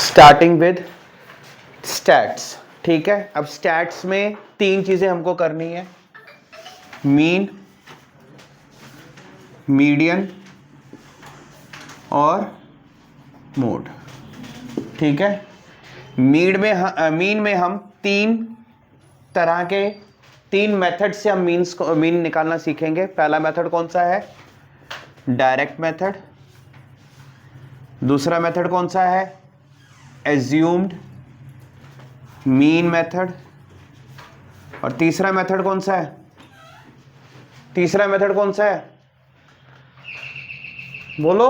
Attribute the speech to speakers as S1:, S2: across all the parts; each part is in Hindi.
S1: Starting with stats. ठीक है, अब स्टैट्स में तीन चीजें हमको करनी है, मीन, मीडियन और मोड। ठीक है, मीन में हम तीन तरह के, तीन मेथड से हम मीन निकालना सीखेंगे। पहला मेथड कौन सा है? Direct method. दूसरा मेथड कौन सा है? Assumed mean method. और तीसरा मेथड कौन सा है? तीसरा मेथड कौन सा है? बोलो।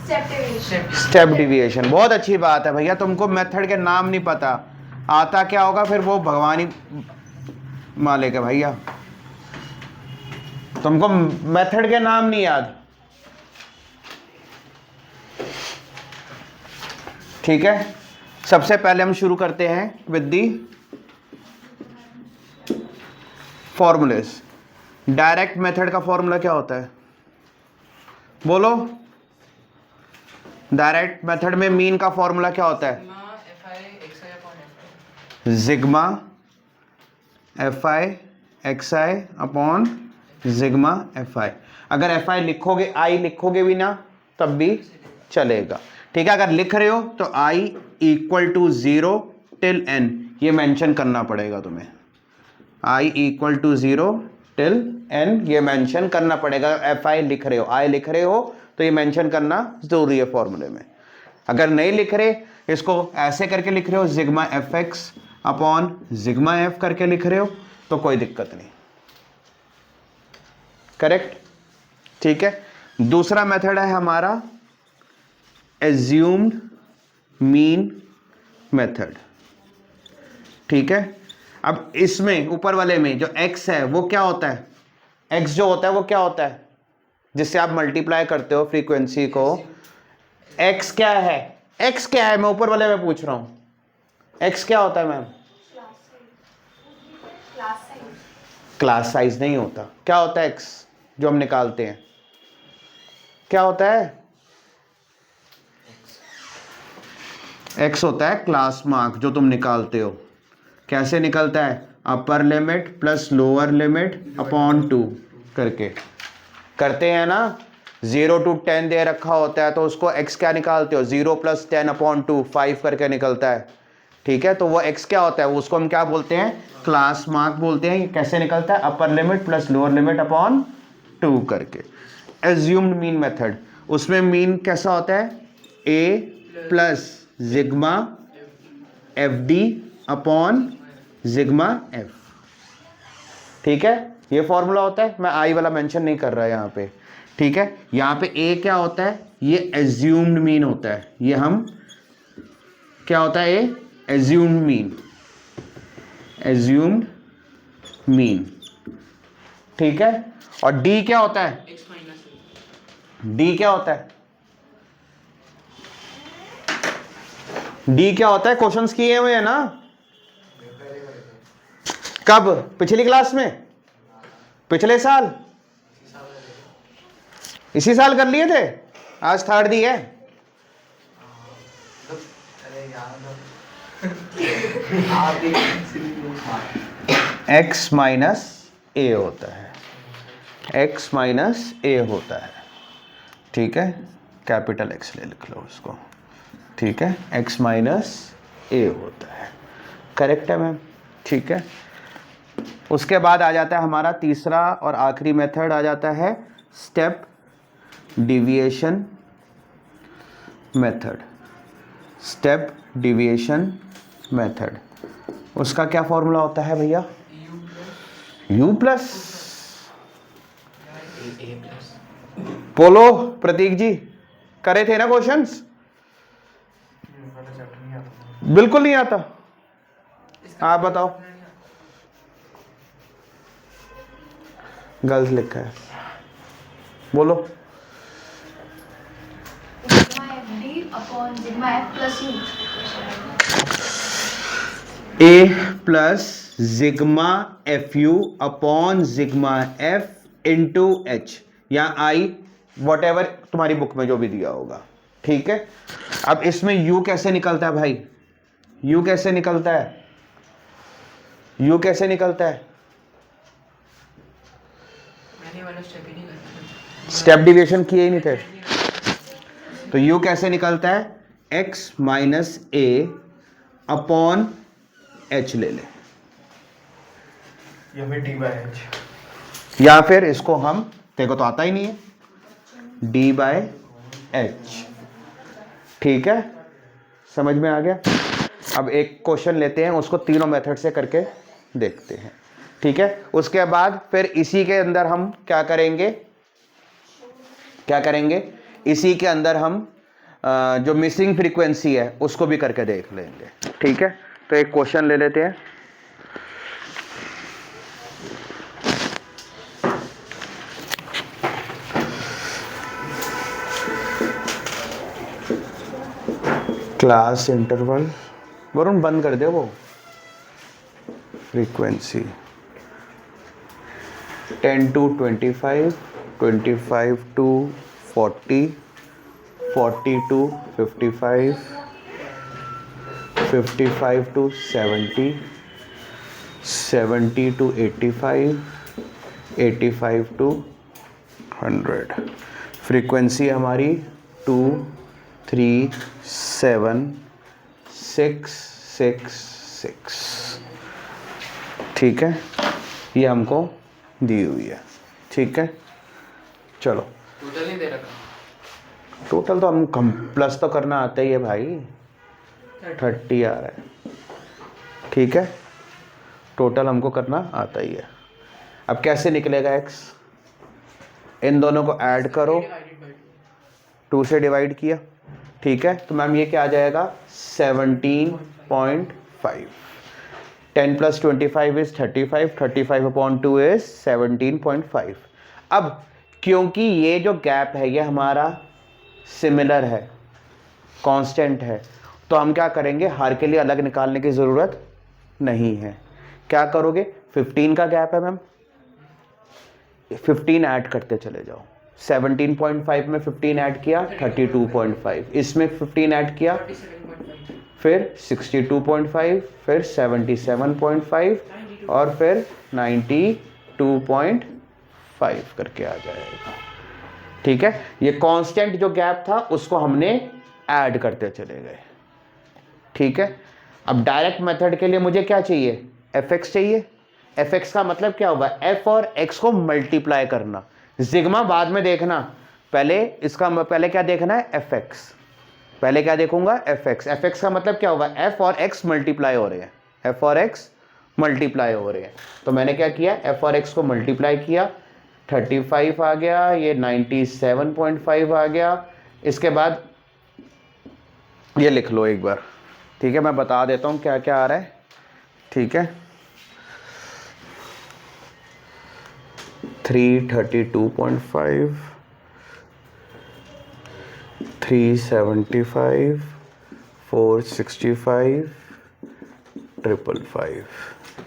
S1: Step deviation. बहुत अच्छी बात है भैया, तुमको मेथड के नाम नहीं पता, आता क्या होगा फिर वो भगवान ही मालिक है भैया। तुमको मेथड के नाम नहीं याद। ठीक है, सबसे पहले हम शुरू करते हैं with the formulas. Direct method का फॉर्मूला क्या होता है? बोलो। डायरेक्ट मेथड में मीन का फॉर्मूला क्या होता है? Sigma F I x I upon sigma F I. अगर एफ आई लिखोगे, आई लिखोगे भी ना तब भी चलेगा। ठीक है, अगर लिख रहे हो तो i equal to 0 till n, ये मेंशन करना पड़ेगा तुम्हें। i equal to 0 till n, ये मेंशन करना पड़ेगा। एफ आई लिख रहे हो, i लिख रहे हो तो ये मेंशन करना जरूरी है फॉर्मूले में। अगर नहीं लिख रहे, इसको ऐसे करके लिख रहे हो, sigma F X upon sigma F करके लिख रहे हो तो कोई दिक्कत नहीं। करेक्ट? ठीक है, दूसरा मेथड है हमारा एज्यूम्ड मीन मेथड। ठीक है, अब इसमें ऊपर वाले में जो x है वो क्या होता है? x जो होता है वो क्या होता है जिससे आप मल्टीप्लाई करते हो फ्रीक्वेंसी को? x क्या है? x क्या है? मैं ऊपर वाले में पूछ रहा हूं, x क्या होता है मैम? क्लास साइज नहीं होता। क्या होता है x जो हम निकालते हैं? क्या होता है? x होता है क्लास मार्क जो तुम निकालते हो। कैसे निकलता है? Upper limit plus lower limit upon 2 करके करते हैं ना। 0 to 10 दे रखा होता है तो उसको x क्या निकालते हो? 0 + 10 अपॉन 2, 5 करके निकलता है। ठीक है, तो वो x क्या होता है? उसको हम क्या बोलते हैं? क्लास मार्क बोलते हैं। कैसे निकलता है? Upper limit plus lower limit upon 2 करके। एज्यूम्ड मीन मेथड, उसमें मीन कैसा होता है? a plus sigma F D upon sigma F. ठीक है, ये फॉर्मूला होता है। मैं आई वाला मेंशन नहीं कर रहा यहाँ पे। ठीक है, यहाँ पे ए क्या होता है? ये एज्यूम्ड मीन होता है। ये हम क्या होता है? ए एज्यूम्ड मीन, एज्यूम्ड मीन। ठीक है, और डी क्या होता है? डी क्या होता है? डी क्या होता है? क्वेश्चंस किए हुए हैं ना? कब? पिछली क्लास में? पिछले साल? इसी साल कर लिए थे? आज थर्ड दी है। x माइनस ए होता है, x माइनस ए होता है। ठीक है, कैपिटल x ले लिख लो उसको। ठीक है, x माइनस ए होता है। करेक्ट है मैम? ठीक है, उसके बाद आ जाता है हमारा तीसरा और आखिरी मेथड आ जाता है step deviation method. Step deviation method, उसका क्या फॉर्मूला होता है भैया? u plus. बोलो प्रतीक जी, करे थे ना क्वेश्चंस? बिल्कुल नहीं आता। आप बताओ। गर्ल्स लिखा है, बोलो। A plus sigma F U upon sigma F into H, या आई वॉट एवर तुम्हारी बुक में जो भी दिया होगा, ठीक है। अब इसमें यू कैसे निकलता है भाई, यू कैसे निकलता है, यू कैसे निकलता है, स्टेप डिविएशन किए ही नहीं थे, तो यू कैसे निकलता है, x माइनस ए अपॉन एच ले ले,
S2: या फिर डी बाई एच,
S1: या फिर इसको हम, तेरे को तो आता ही नहीं है, डी बाय एच, ठीक है, समझ में आ गया। अब एक क्वेश्चन लेते हैं, उसको तीनों मेथड से करके देखते हैं, ठीक है। उसके बाद फिर इसी के अंदर हम क्या करेंगे, क्या करेंगे, इसी के अंदर हम जो मिसिंग फ्रीक्वेंसी है उसको भी करके देख लेंगे, ठीक है। तो एक क्वेश्चन ले लेते हैं, क्लास इंटरवल, वरुण बंद कर दे वो, frequency 10 to 25, 25 to 40, 40 to 55, 55 to 70, 70 to 85, 85 to 100। Frequency हमारी 2, 3, 7, 6, 6, 6, ठीक है, ये हमको दी हुई है, ठीक है। चलो
S2: टोटल नहीं दे रखा,
S1: टोटल तो हम प्लस तो करना आता ही है भाई, 30 आ रहा है, ठीक है, टोटल हमको करना आता ही है। अब कैसे निकलेगा x, इन दोनों को ऐड करो, 2 से डिवाइड किया, ठीक है, तो मैम ये क्या आ जाएगा 17.5, 10 + 25 इज 35, 35 अपॉन 2 इज 17.5। अब क्योंकि ये जो गैप है ये हमारा सिमिलर है, कांस्टेंट है, तो हम क्या करेंगे, हर के लिए अलग निकालने की ज़रूरत नहीं है। क्या करोगे, 15 का गैप है मैम, 15 ऐड करते चले जाओ, 17.5 में 15 ऐड किया 32.5, इसमें 15 ऐड किया फिर 62.5, फिर 77.5 और फिर 92.5 करके आ जाएगा, ठीक है। ये कांस्टेंट जो गैप था उसको हमने ऐड करते चले गए, ठीक है। अब डायरेक्ट मेथड के लिए मुझे क्या चाहिए, fx चाहिए। fx का मतलब क्या होगा, f और x को मल्टीप्लाई करना, सिग्मा बाद में देखना, पहले इसका पहले क्या देखना है, fx, पहले क्या देखूंगा, fx। fx का मतलब क्या होगा, f और x मल्टीप्लाई हो रहे हैं, f और x मल्टीप्लाई हो रहे हैं, तो मैंने क्या किया, f और x को मल्टीप्लाई किया, 35 आ गया, ये 97.5 आ गया। इसके बाद ये लिख लो एक बार, ठीक है, मैं बता देता हूँ क्या क्या आ रहा है, ठीक है। 332.5, 375, 465, 555,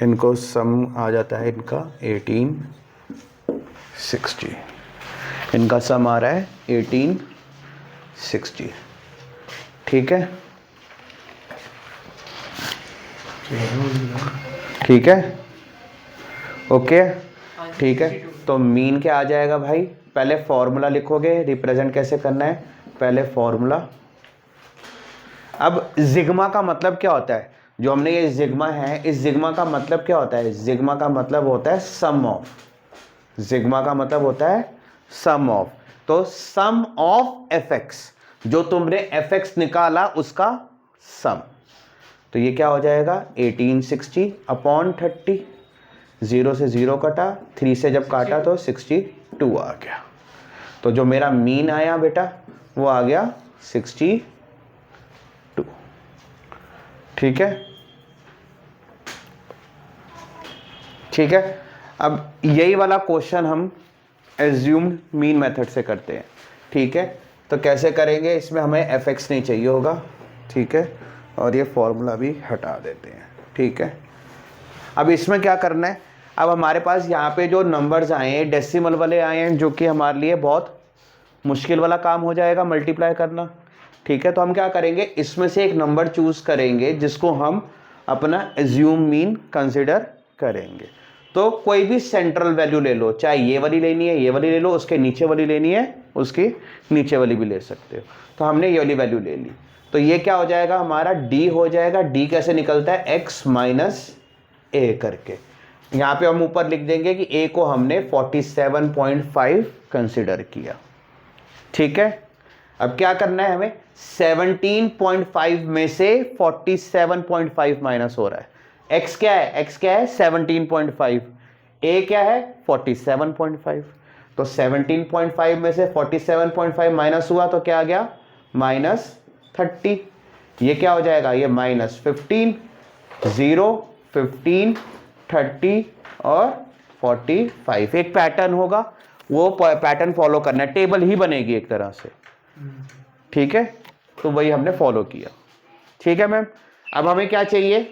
S1: इनको सम आ जाता है इनका 1860, इनका सम आ रहा है 1860, ठीक है, ठीक है, ओके, ठीक है। तो मीन क्या आ जाएगा भाई, पहले फॉर्मूला लिखोगे, रिप्रेजेंट कैसे करना है, पहले फॉर्मूला। अब जिग्मा का मतलब क्या होता है, जो हमने ये जिग्मा है, इस जिग्मा का मतलब क्या होता है, जिग्मा का मतलब होता है सम ऑफ, जिग्मा का मतलब होता है सम ऑफ, तो सम ऑफ fx, जो तुमने fx निकाला उसका सम, तो ये क्या हो जाएगा 1860 अपॉन 30, 0 से 0 कटा, 3 से जब काटा तो 62 आ गया, तो जो मेरा मीन आया बेटा वो आ गया 62, ठीक है, ठीक है। अब यही वाला क्वेश्चन हम एज्यूम्ड मीन मेथड से करते हैं, ठीक है। तो कैसे करेंगे, इसमें हमें fx नहीं चाहिए होगा, ठीक है, और ये फॉर्मूला भी हटा देते हैं, ठीक है। अब इसमें क्या करना है, अब हमारे पास यहाँ पे जो नंबर्स आए हैं डेसिमल वाले आए हैं, जो कि हमारे लिए बहुत मुश्किल वाला काम हो जाएगा मल्टीप्लाई करना। ठीक है, तो हम क्या करेंगे, इसमें से एक नंबर चूज करेंगे जिसको हम अपना एज्यूम मीन कंसिडर करेंगे। तो कोई भी सेंट्रल वैल्यू ले लो, चाहे ये वाली लेनी है ये वाली ले लो, उसके नीचे वाली लेनी है उसके नीचे वाली भी ले सकते हो। तो हमने ये वाली वैल्यू ले ली, तो ये क्या हो जाएगा हमारा d हो जाएगा। d कैसे निकलता है, x माइनस ए करके। यहाँ पे हम ऊपर लिख देंगे कि a को हमने 47.5 कंसिडर किया। ठीक है, अब क्या करना है हमें, 17.5 में से 47.5 माइनस हो रहा है। x क्या है, x क्या है 17.5, a क्या है 47.5। तो 17.5 में से 47.5 माइनस हुआ तो क्या आ गया, -30। ये क्या हो जाएगा, ये -15, 0, 15, 30 और 45। एक पैटर्न होगा, वो पैटर्न फॉलो करना है, टेबल ही बनेगी एक तरह से। ठीक है, तो वही हमने फॉलो किया। ठीक है मैम, अब हमें क्या चाहिए,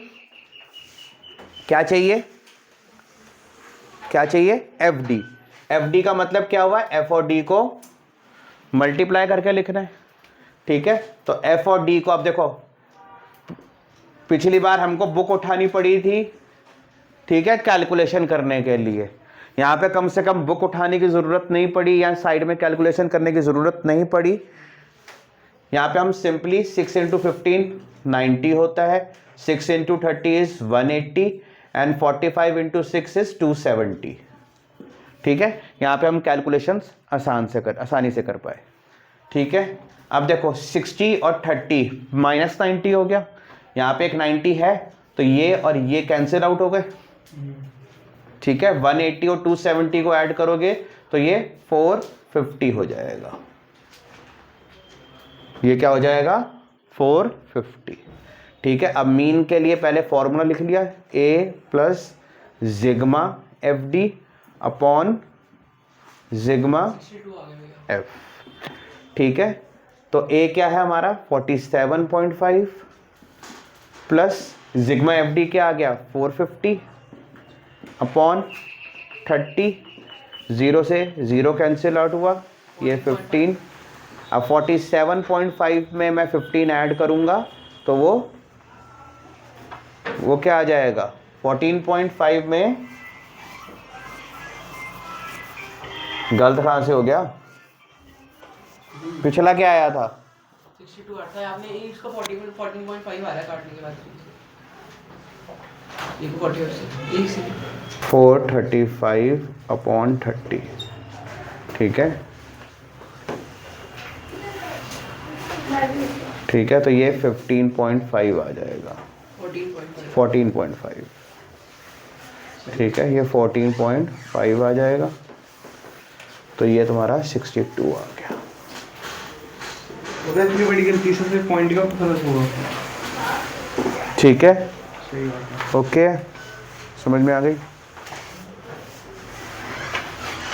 S1: क्या चाहिए, क्या चाहिए, एफ डी। एफ डी का मतलब क्या हुआ, एफ और डी को मल्टीप्लाई करके लिखना है। ठीक है, तो एफ और डी को अब देखो, पिछली बार हमको बुक उठानी पड़ी थी, ठीक है, कैलकुलेशन करने के लिए। यहाँ पे कम से कम बुक उठाने की ज़रूरत नहीं पड़ी, या साइड में कैलकुलेशन करने की ज़रूरत नहीं पड़ी। यहाँ पे हम सिंपली 6 × 15 90 होता है, 6 × 30 इज 180 एंड 45 × 6 इज 270। ठीक है, यहाँ पे हम कैलकुलेशंस आसानी से कर पाए। ठीक है, अब देखो 60 और 30 -90 हो गया, यहाँ पे एक 90 है तो ये और ये कैंसिल आउट हो गए। ठीक है, 180 और 270 को ऐड करोगे तो ये 450 हो जाएगा। ये क्या हो जाएगा, 450। ठीक है, अब मीन के लिए पहले फॉर्मूला लिख लिया, a plus sigma F D upon sigma F. ठीक है, तो a क्या है हमारा 47.5 प्लस सिग्मा एफ डी क्या आ गया 450 अपॉन 30, 0 से 0 कैंसिल आउट हुआ, ये 15। अब 47.5 में मैं 15 ऐड करूंगा तो वो क्या आ जाएगा, 14.5 में गलत कहाँ से हो गया, पिछला क्या आया था
S2: 62 आता है, आपने ये इसका 14.5 आ रहा है काटने के बाद, ये 40 से एक से
S1: 435 अपॉन 30। ठीक है, ठीक है, तो ये 15.5 आ जाएगा, 14.5। ठीक है, ये 14.5 आ जाएगा, तो ये तुम्हारा 62 आ गया।
S3: इतनी बड़ी गलती से पॉइंट का फर्क होगा।
S1: ठीक है,
S3: सही बात है।
S1: ओके, समझ में आ गई,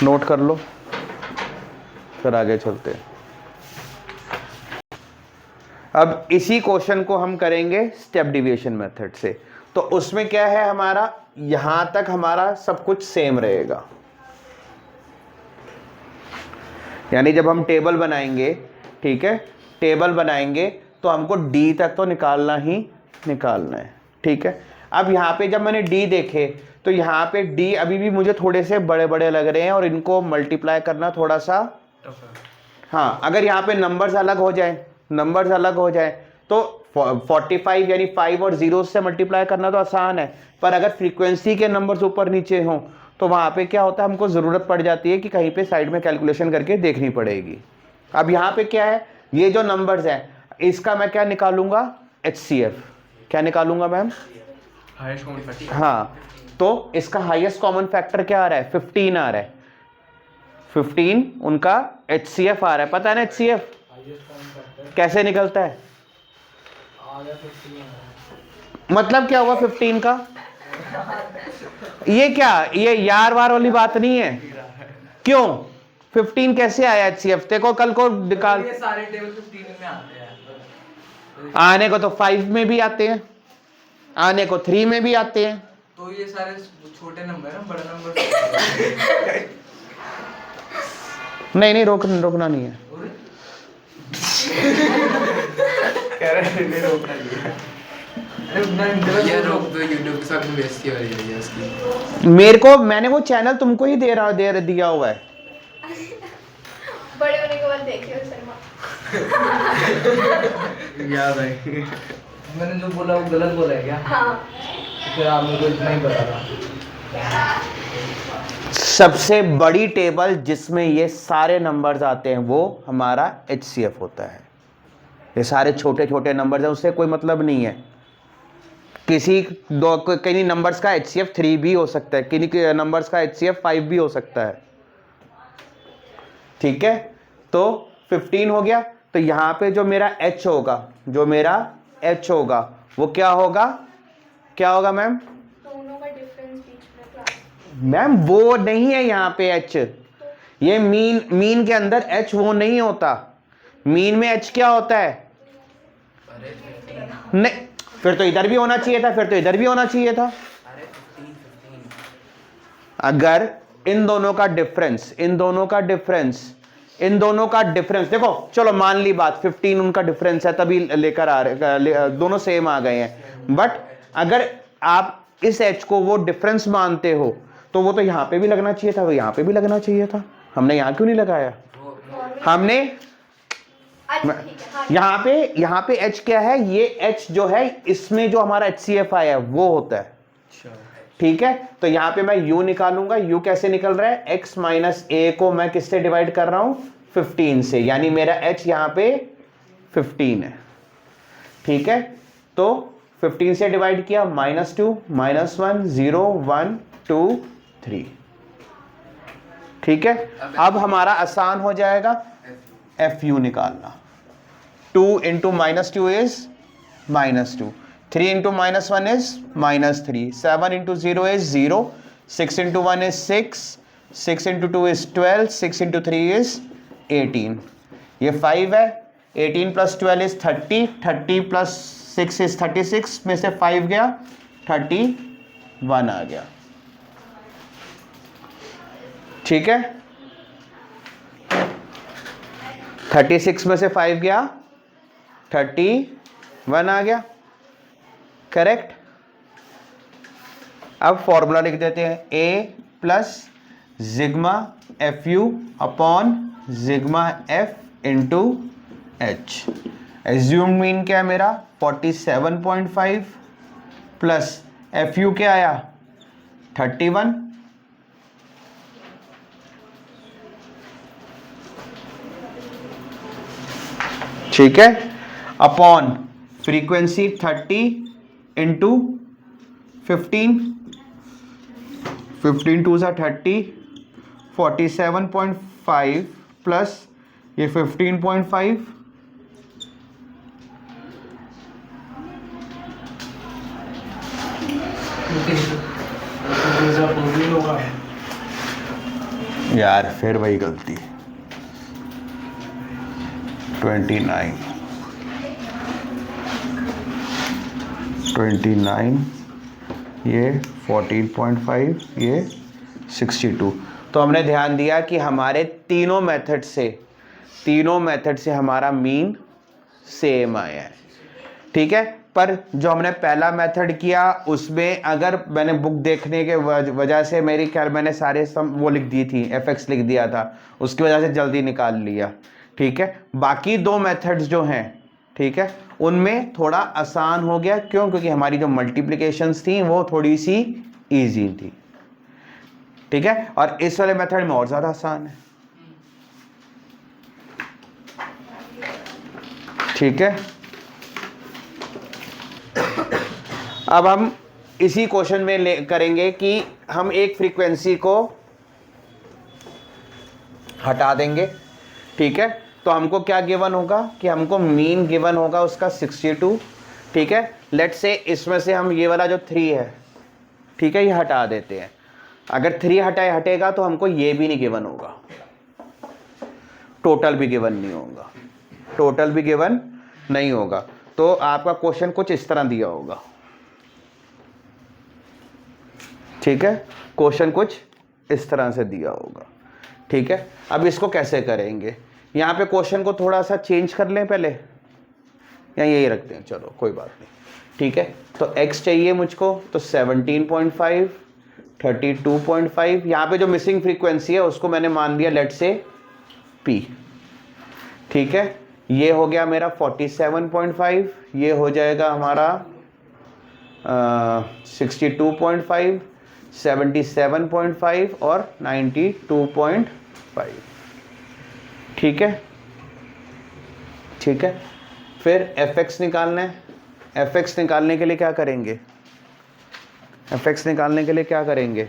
S1: नोट कर लो, फिर आगे चलते हैं। अब इसी क्वेश्चन को हम करेंगे स्टेप डिविएशन मेथड से। तो उसमें क्या है हमारा, यहां तक हमारा सब कुछ सेम रहेगा, यानी जब हम टेबल बनाएंगे, ठीक है, टेबल बनाएंगे तो हमको डी तक तो निकालना ही निकालना है। ठीक है, अब यहाँ पे जब मैंने डी देखे तो यहाँ पे डी अभी भी मुझे थोड़े से बड़े बड़े लग रहे हैं और इनको मल्टीप्लाई करना थोड़ा सा, हाँ, अगर यहाँ पे नंबर्स अलग हो जाए तो 45 यानी 5 और 0 से मल्टीप्लाई करना तो आसान है, पर अगर फ्रीक्वेंसी के नंबर्स ऊपर नीचे हों तो वहाँ पे क्या होता है, हमको ज़रूरत पड़ जाती है कि कहीं पे साइड में कैलकुलेशन करके देखनी पड़ेगी। अब यहाँ पे क्या है, ये जो नंबर्स हैं इसका मैं क्या निकालूंगा, HCF। क्या निकालूंगा मैम,
S3: हाईएस्ट कॉमन फैक्टर।
S1: हाँ, तो इसका हाईएस्ट कॉमन फैक्टर क्या आ रहा है, 15 आ रहा है, 15 उनका HCF आ रहा है। पता है ना HCF कैसे निकलता है, मतलब क्या हुआ 15 का, ये क्या, ये यार वार वाली बात नहीं है, क्यों 15 कैसे आया HCF, देखो कल को निकाल,
S2: ये सारे टेबल 15 में आते हैं,
S1: आने को तो 5 में भी आते हैं, आने को 3 में भी आते हैं,
S2: तो ये सारे छोटे नंबर है, बड़ा नंबर
S1: नहीं रोकना नहीं है।
S3: कह रहे हैं नहीं रोकना चाहिए। अरे
S4: ये रोक दो, यूट्यूब के साथ में बेइज्जती हो रही है उसकी।
S1: मैंने वो चैनल तुमको ही दिया हुआ है।
S5: बड़े होने के बाद देखिए शर्मा।
S3: याद आई। मैंने जो बोला वो गलत बोला है क्या?
S5: हाँ।
S3: फिर आप मेरे को इतना ही पता था।
S1: सबसे बड़ी टेबल जिसमें ये सारे नंबर्स आते हैं वो हमारा HCF होता है। ये सारे छोटे छोटे नंबर्स हैं, उससे कोई मतलब नहीं है। किन्हीं नंबर्स का HCF 3 भी हो सकता है, किन्हीं नंबर्स का HCF 5 भी हो सकता है। ठीक है, तो 15 हो गया। तो यहाँ पे जो मेरा H होगा वो क्या होगा मैम?
S5: दोनों का डिफरेंस बीच में क्लास।
S1: मैम वो नहीं है यहाँ पे H, ये मीन के अंदर H वो नहीं होता। मीन में H क्या होता है? नहीं, फिर तो इधर भी होना चाहिए था, फिर तो इधर भी होना चाहिए था। अगर इन दोनों का डिफरेंस देखो, चलो मान ली बात 15 उनका डिफरेंस है तभी लेकर आ रहे, दोनों सेम आ गए हैं। बट अगर आप इस H को वो डिफरेंस मानते हो तो वो तो यहां पे भी लगना चाहिए था, वो यहां पे भी लगना चाहिए था। हमने यहां क्यों नहीं लगाया? हमने यहाँ पे H क्या है? ये H जो है इसमें जो हमारा HCF आया है वो होता है। ठीक है, तो यहाँ पे मैं U निकालूंगा। U कैसे निकल रहा है? X माइनस A को मैं किससे डिवाइड कर रहा हूं? 15 से, यानी मेरा H यहाँ पे 15 है। ठीक है, तो 15 से डिवाइड किया, -2, -1, 0, 1, 2, 3। ठीक है, अब हमारा आसान हो जाएगा FU निकालना। 2 into -2 is -2, 3 into -1 is -3, 7 into 0 is 0, 6 into 1 is 6, 6 into 2 is 12, 6 into 3 is 18। ये 5 है, 18 plus 12 is 30, 30 plus 6 is 36, में से 5 गया 31 आ गया। ठीक है, 36 में से 5 गया 31 आ गया। करेक्ट। अब फॉर्मूला लिख देते हैं, A plus sigma FU upon sigma F into H। Assume mean क्या है मेरा? 47.5 प्लस FU क्या आया? 31। ठीक है, अपॉन फ्रीक्वेंसी 30 इंटू 15, 15 टू सा 30, 47.5 प्लस ये 15.5, यार फिर वही गलती। 29, ये 14.5, ये 62। तो हमने ध्यान दिया कि हमारे तीनों मेथड से हमारा मीन सेम आया है। ठीक है, पर जो हमने पहला मेथड किया उसमें अगर मैंने बुक देखने के वजह से मेरी ख्याल मैंने सारे वो लिख दी थी, FX लिख दिया था, उसकी वजह से जल्दी निकाल लिया। ठीक है, बाकी दो मेथड्स जो हैं, ठीक है, उनमें थोड़ा आसान हो गया। क्यों? क्योंकि हमारी जो मल्टीप्लिकेशंस थी वो थोड़ी सी इजी थी। ठीक है, और इस वाले मेथड में और ज़्यादा आसान है। ठीक है, अब हम इसी क्वेश्चन में करेंगे कि हम एक फ्रीक्वेंसी को हटा देंगे। ठीक है, तो हमको क्या गिवन होगा कि हमको मीन गिवन होगा उसका 62। ठीक है, लेट्स से इसमें से हम ये वाला जो 3 है, ठीक है, ये हटा देते हैं। अगर 3 हटेगा तो हमको ये भी नहीं गिवन होगा, टोटल भी गिवन नहीं होगा। तो आपका क्वेश्चन कुछ इस तरह दिया होगा। ठीक है, क्वेश्चन कुछ इस तरह से दिया होगा। ठीक है, अब इसको कैसे करेंगे? यहाँ पे क्वेश्चन को थोड़ा सा चेंज कर लें पहले, या यही रखते हैं, चलो कोई बात नहीं, ठीक है। तो x चाहिए मुझको, तो 17.5, 32.5, यहाँ पे जो मिसिंग फ्रीक्वेंसी है उसको मैंने मान लिया लेट से p, ठीक है। ये हो गया मेरा 47.5, ये हो जाएगा हमारा 62.5, 77.5 और 92.5, ठीक है, ठीक है। फिर fx निकालना है। fx निकालने के लिए क्या करेंगे, fx निकालने के लिए क्या करेंगे,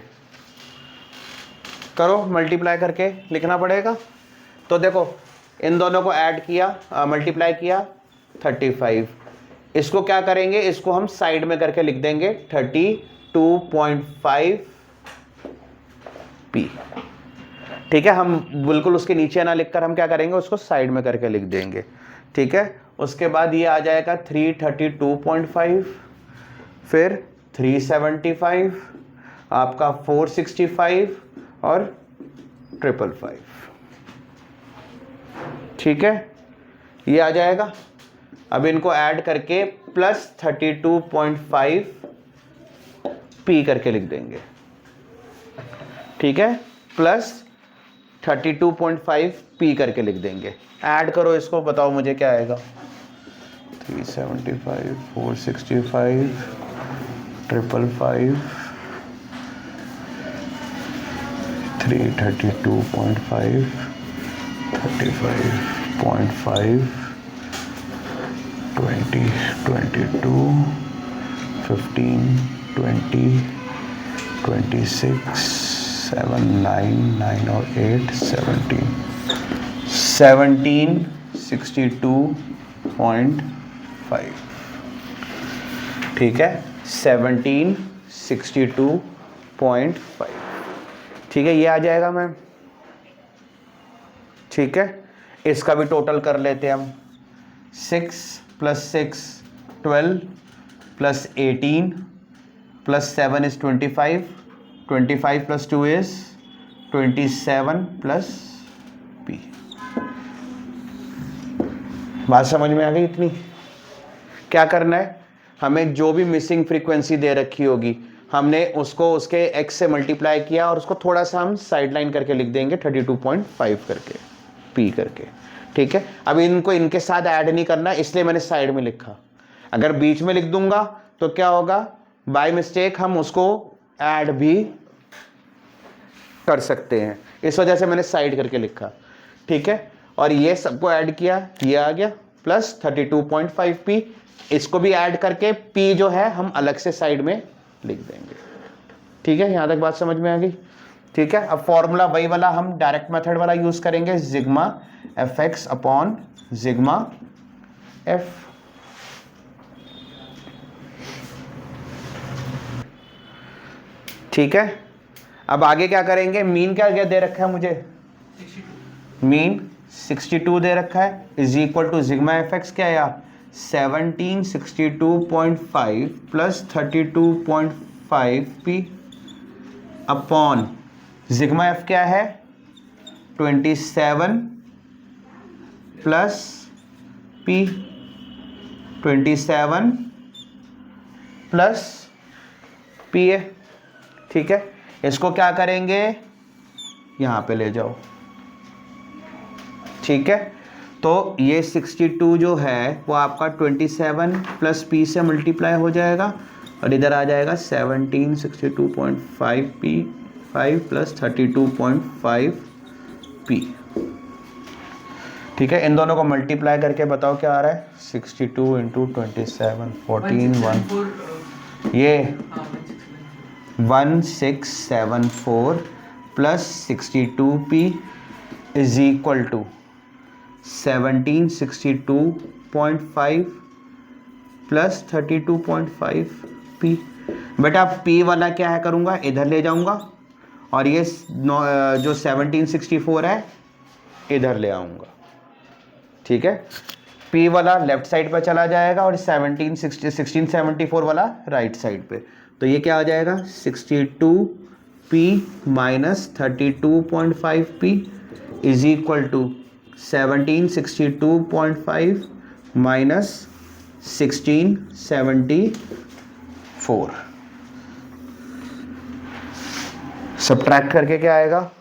S1: करो मल्टीप्लाई करके लिखना पड़ेगा। तो देखो इन दोनों को ऐड किया, मल्टीप्लाई किया 35, इसको क्या करेंगे, इसको हम साइड में करके लिख देंगे 32.5 p, ठीक है। हम बिल्कुल उसके नीचे ना लिखकर हम क्या करेंगे, उसको साइड में करके लिख देंगे, ठीक है। उसके बाद ये आ जाएगा 332.5, फिर 375, आपका 465 और 555, ठीक है, ये आ जाएगा। अब इनको ऐड करके प्लस 32.5 p करके लिख देंगे, ठीक है, प्लस 32.5 p करके लिख देंगे। ऐड करो इसको, बताओ मुझे क्या आएगा, 375, 465, 555, 332.5, 35.5, 20, 22, 15, 20, 26, 7, 9, 9 और 8, 17, 1762.5, ठीक है, 1762.5, ठीक है, ये आ जाएगा मैम, ठीक है। इसका भी टोटल कर लेते हैं हम, 6 + 6 12 + 18 + 7 is 25, 25 + 2 is 27 + p। बात समझ में आ गई इतनी? क्या करना है, हमें जो भी मिसिंग फ्रीक्वेंसी दे रखी होगी हमने उसको उसके x से मल्टीप्लाई किया और उसको थोड़ा सा हम साइड लाइन करके लिख देंगे 32.5 करके p करके, ठीक है। अब इनको इनके साथ ऐड नहीं करना, इसलिए मैंने साइड में लिखा। अगर बीच में लिख दूंगा तो क्या होगा, बाय मिस्टेक हम उसको ऐड भी कर सकते हैं, इस वजह से मैंने साइड करके लिखा, ठीक है। और ये सबको ऐड किया, ये आ गया प्लस 32.5 p, इसको भी ऐड करके p जो है हम अलग से साइड में लिख देंगे, ठीक है। यहां तक बात समझ में आ गई, ठीक है। अब फॉर्मूला वही वाला हम डायरेक्ट मेथड वाला यूज करेंगे, sigma fx upon sigma f, ठीक है। अब आगे क्या करेंगे, मीन क्या दे रखा है मुझे, 62, मीन 62 दे रखा है, is equal to sigma fx क्या है यार, 1762.5 plus 32.5 p upon sigma f क्या है 27 प्लस p, 27 प्लस p है, ठीक है। इसको क्या करेंगे, यहाँ पे ले जाओ, ठीक है। तो ये 62 जो है वो आपका 27 प्लस p से मल्टीप्लाई हो जाएगा और इधर आ जाएगा 1762.5 p 5 प्लस 32.5 p, ठीक है। इन दोनों को मल्टीप्लाई करके बताओ क्या आ रहा है, 62 इंटू 27 14 1, ये 1674 plus 62p is equal to 1762.5 plus 32.5 p। बेटा p वाला क्या है करूँगा, इधर ले जाऊँगा और ये जो 1764 है इधर ले आऊँगा, ठीक है। p वाला लेफ्ट साइड पर चला जाएगा और 1674 वाला राइट साइड पे, तो ये क्या आ जाएगा 62p minus 32.5p is equal to 1762.5 minus 1674, subtract करके क्या आएगा?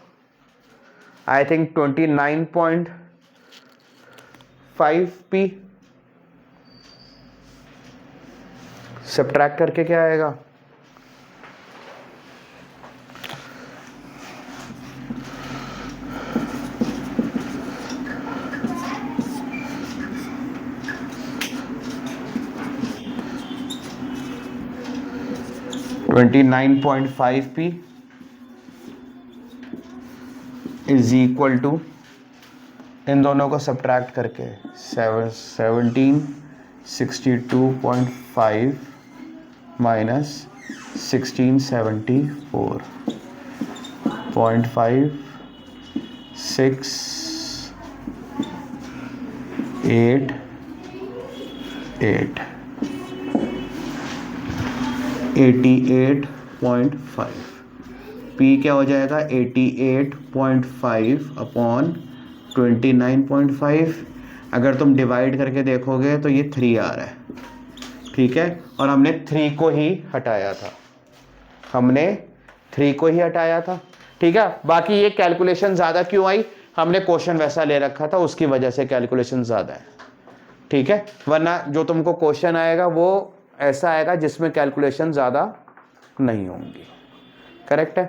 S1: I think 29.5p। सब्ट्रैक्ट करके क्या आएगा? $29.5p इज इक्वल टू, इन दोनों को सब्ट्रैक्ट करके 1762.5 माइनस 1674.5 6 8 8 88.5। P क्या हो जाएगा? 88.5 अपॉन 29.5। अगर तुम डिवाइड करके देखोगे तो ये 3 आ रहा है, ठीक है। और हमने 3 को ही हटाया था, ठीक है। बाकी ये कैलकुलेशन ज़्यादा क्यों आई? हमने क्वेश्चन वैसा ले रखा था, उसकी वजह से कैलकुलेशन ज़्यादा है, ठीक है। वरना जो तुमको क्वेश्चन आएगा वो ऐसा आएगा जिसमें कैलकुलेशन ज़्यादा नहीं होंगी। करेक्ट है।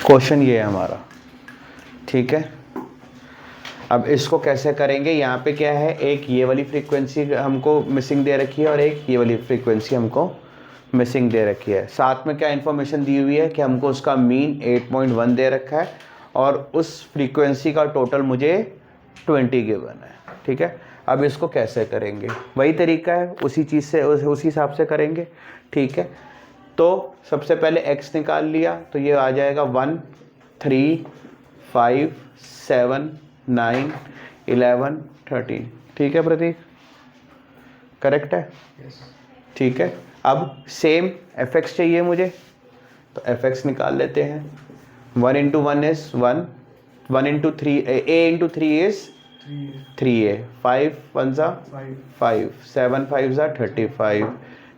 S1: क्वेश्चन ये है हमारा, ठीक है। अब इसको कैसे करेंगे? यहाँ पे क्या है, एक ये वाली फ्रीक्वेंसी हमको मिसिंग दे रखी है और एक ये वाली फ्रीक्वेंसी हमको मिसिंग दे रखी है। साथ में क्या इन्फॉर्मेशन दी हुई है कि हमको उसका मीन 8.1 दे रखा है और उस फ्रीक्वेंसी का टोटल मुझे 20 गिवन है, ठीक है। अब इसको कैसे करेंगे? वही तरीका है, उसी चीज़ से उसी हिसाब से करेंगे, ठीक है। तो सबसे पहले x निकाल लिया तो ये आ जाएगा 1 3 5 7 9 11 13, ठीक है प्रतीक, करेक्ट है, ठीक है। अब सेम fx चाहिए मुझे, तो fx निकाल लेते हैं। 1 into 1 is 1, 1 into 3, a into 3 is 3a, 5 1s are 5, 7 5s are 35,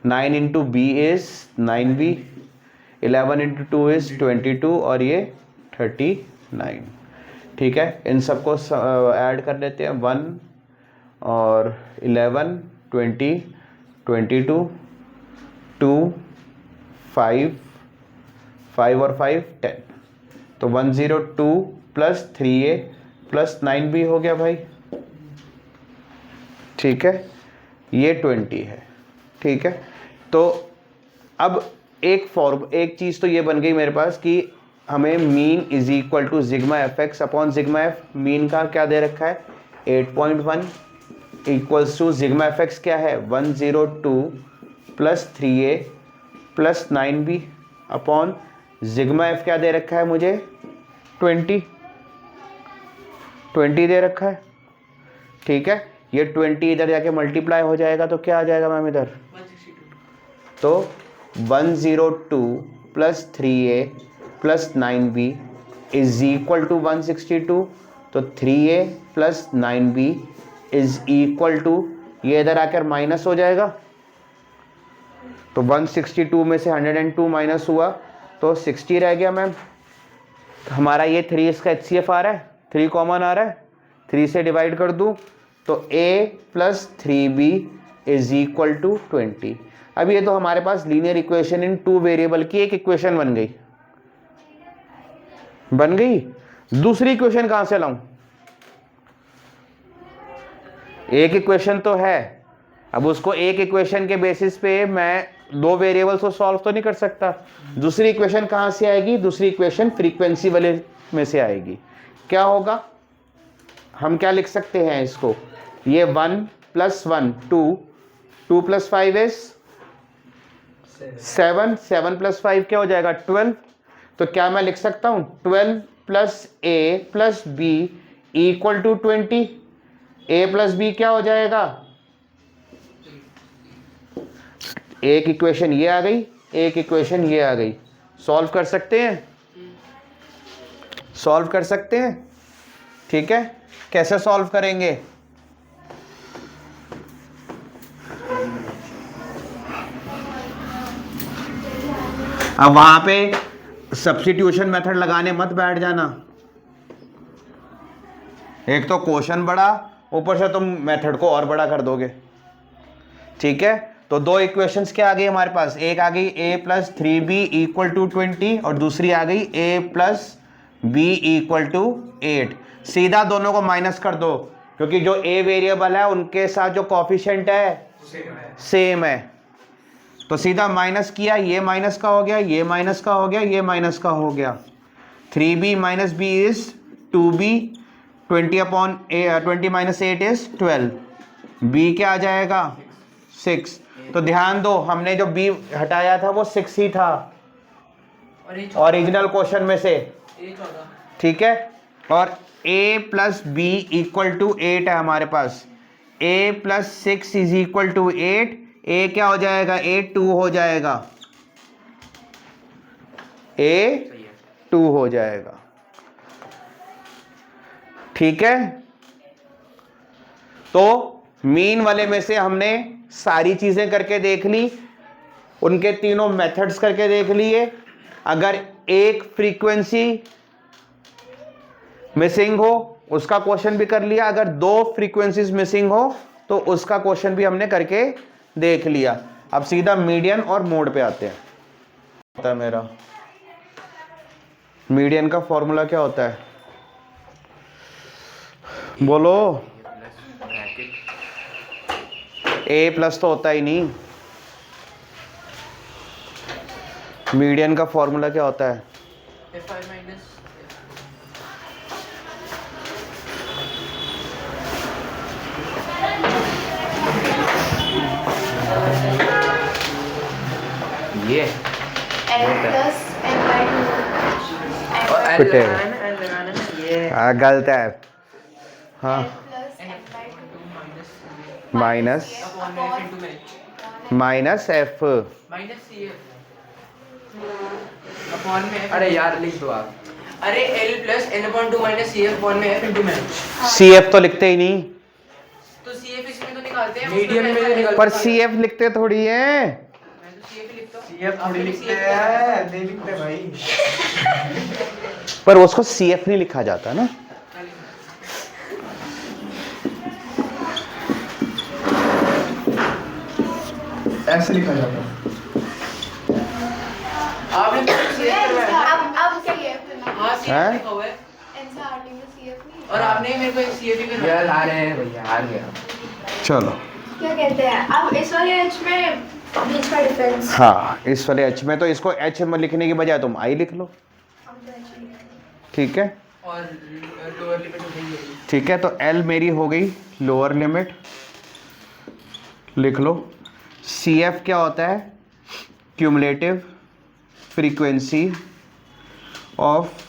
S1: 9 into b is 9b, 11 into 2 is 22 और ये 39, ठीक है। इन सबको ऐड कर लेते हैं। 1 और 11 20 22 2 5 5 और 5 10, तो 102 प्लस 3a प्लस 9b हो गया भाई, ठीक है। ये 20 है, ठीक है। तो अब एक चीज़ तो ये बन गई मेरे पास कि हमें mean is equal to sigma F X upon sigma F. Mean का क्या दे रखा है? 8.1 equals to sigma F X क्या है? 102 plus 3a plus 9b upon sigma F क्या दे रखा है मुझे? 20 दे रखा है, ठीक है। ये 20 इधर जाके मल्टीप्लाई हो जाएगा तो क्या आ जाएगा मैम इधर?
S2: 162।
S1: तो 102 plus 3a plus 9b is equal to 162, तो 3a plus 9b is equal to, ये इधर आकर माइनस हो जाएगा, तो 162 में से 102 माइनस हुआ तो 60 रह गया मैम। हमारा ये 3 इसका HCF आ रहा है, 3 कॉमन आ रहा है, 3 से डिवाइड कर दूं तो a plus 3b is equal to 20। अब ये तो हमारे पास लीनियर इक्वेशन इन 2 वेरिएबल की एक इक्वेशन बन गई। दूसरी इक्वेशन कहां से लाऊं? एक इक्वेशन तो है, अब उसको एक इक्वेशन के बेसिस पे मैं 2 वेरिएबल्स को सॉल्व तो नहीं कर सकता। दूसरी इक्वेशन कहां से आएगी? दूसरी इक्वेशन फ्रीक्वेंसी वाले में से आएगी। क्या होगा? हम क्या लिख सकते हैं इसको? ये 1 प्लस 1 2 प्लस 5 इज 7, 7 प्लस 5 क्या हो जाएगा? 12। तो क्या मैं लिख सकता हूं 12 plus a plus b equal to 20। a plus b क्या हो जाएगा? एक इक्वेशन ये आ गई, एक इक्वेशन ये आ गई। सॉल्व कर सकते हैं, सॉल्व कर सकते हैं। ठीक है, कैसे सॉल्व करेंगे? अब वहां पे सब्स्टिट्यूशन मेथड लगाने मत बैठ जाना। एक तो क्वेश्चन बड़ा, ऊपर से तुम मेथड को और बड़ा कर दोगे। ठीक है, तो दो इक्वेशंस क्या आ गई हमारे पास? एक आ गई a plus 3b equal to 20 और दूसरी आ गई a plus b equal to 8। सीधा दोनों को माइनस कर दो, क्योंकि जो a वेरिएबल है उनके साथ जो कॉफिशिएंट है सेम है। तो सीधा माइनस किया, ये माइनस का हो गया, ये माइनस का हो गया, ये माइनस का हो गया। 3b minus b is 2b, 20 minus 8 is 12। b क्या आ जाएगा? 6। तो ध्यान दो, हमने जो b हटाया था वो 6 ही था ओरिजिनल क्वेश्चन में से। ठीक है, और a plus b equal to 8 है हमारे पास। a plus 6 is equal to 8। a क्या हो जाएगा? a 2 हो जाएगा, a 2 हो जाएगा। ठीक है, तो मीन वाले में से हमने सारी चीजें करके देख ली, उनके तीनों मेथड्स करके देख लिए। अगर एक फ्रीक्वेंसी मिसिंग हो उसका क्वेश्चन भी कर लिया, अगर दो फ्रीक्वेंसीज मिसिंग हो तो उसका क्वेश्चन भी हमने करके देख लिया। अब सीधा मीडियन और मोड पे आते हैं। होता है मेरा मीडियन का फॉर्मूला क्या होता है? बोलो। ए प्लस तो होता ही नहीं। मीडियन का फॉर्मूला क्या होता है?
S2: F5 minus
S4: ये
S5: L plus N by 2.
S4: और L
S1: कुटे।
S4: लगाना है ना, L लगाना है ना, ये
S1: हाँ, गलत है। हाँ,
S5: L plus N by 2.
S1: Minus
S2: upon में F into में
S1: minus F
S2: minus CF upon में F
S4: अरे यार लिख दो आप।
S2: अरे L plus N upon 2 minus CF upon में F into में।
S1: सी एफ तो लिखते ही नहीं,
S2: तो CF इसमें तो निकालते हैं,
S4: मीडियन में तो निकल
S1: पर सी एफ लिखते थोड़ी है।
S2: मैं तो CF ही लिखता हूँ।
S4: ये थोड़ी
S2: आपने भी
S4: लिखते
S2: CF लिखा है।
S4: हैं, नहीं लिखते भाई।
S1: पर उसको सी एफ नहीं लिखा जाता ना।
S4: ऐसे लिखा जाता है।
S2: आपने तो CF करवाया था।
S5: अब क्या CF लेना?
S2: हाँ CF
S1: हैं?
S2: लिखा हुआ है
S5: NCERT में CF नहीं।
S2: और आपने मेरे को एक CF ही करवाया।
S4: यार हारे हैं भैया, हार गया।
S1: चलो,
S5: क्या कहते हैं? अब इस वाले H में बीच का डिफरेंस।
S1: हाँ, इस वाले एच में तो इसको एच में लिखने की बजाय तुम आई लिख लो। ठीक है,
S2: और लोअर लिमिट हो गई है।
S1: ठीक है, तो एल मेरी हो गई लोअर लिमिट, लिख लो। सी एफ क्या होता है? Cumulative frequency of